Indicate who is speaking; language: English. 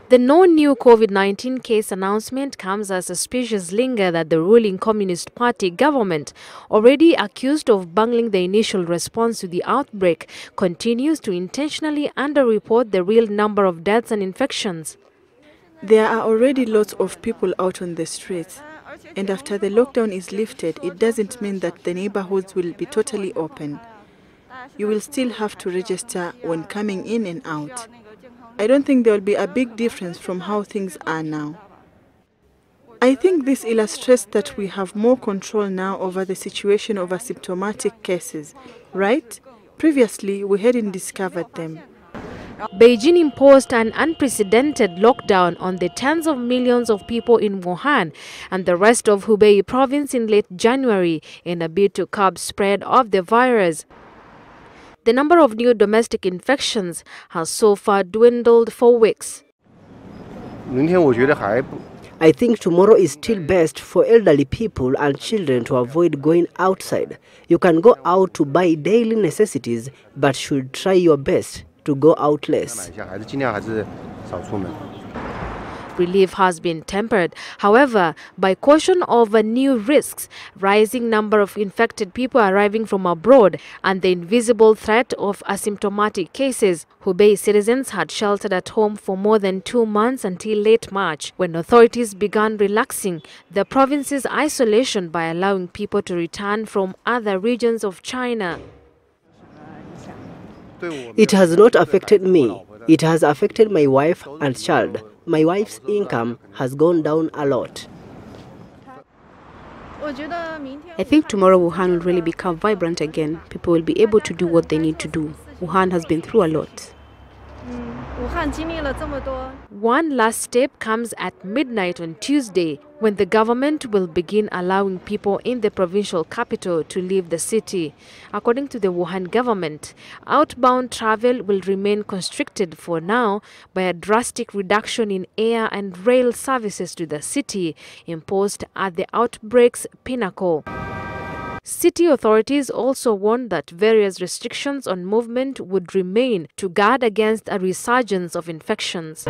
Speaker 1: The no new COVID-19 case announcement comes as suspicious linger that the ruling Communist Party government, already accused of bungling the initial response to the outbreak, continues to intentionally underreport the real number of deaths and infections.
Speaker 2: There are already lots of people out on the streets, and after the lockdown is lifted, it doesn't mean that the neighborhoods will be totally open. You will still have to register when coming in and out. I don't think there will be a big difference from how things are now. I think this illustrates that we have more control now over the situation of asymptomatic cases, right? Previously, we hadn't discovered them.
Speaker 1: Beijing imposed an unprecedented lockdown on the tens of millions of people in Wuhan and the rest of Hubei province in late January in a bid to curb spread of the virus. The number of new domestic infections has so far dwindled for weeks.
Speaker 3: I think tomorrow is still best for elderly people and children to avoid going outside. You can go out to buy daily necessities, but should try your best to go out less.
Speaker 1: Relief has been tempered, however, by caution over new risks, rising number of infected people arriving from abroad, and the invisible threat of asymptomatic cases. Hubei citizens had sheltered at home for more than 2 months until late March, when authorities began relaxing the province's isolation by allowing people to return from other regions of China.
Speaker 3: It has not affected me. It has affected my wife and child. My wife's income has gone down a lot.
Speaker 4: I think tomorrow Wuhan will really become vibrant again. People will be able to do what they need to do. Wuhan has been through a lot.
Speaker 1: One last step comes at midnight on Tuesday, when the government will begin allowing people in the provincial capital to leave the city. According to the Wuhan government, outbound travel will remain constricted for now by a drastic reduction in air and rail services to the city imposed at the outbreak's pinnacle. City authorities also warned that various restrictions on movement would remain to guard against a resurgence of infections.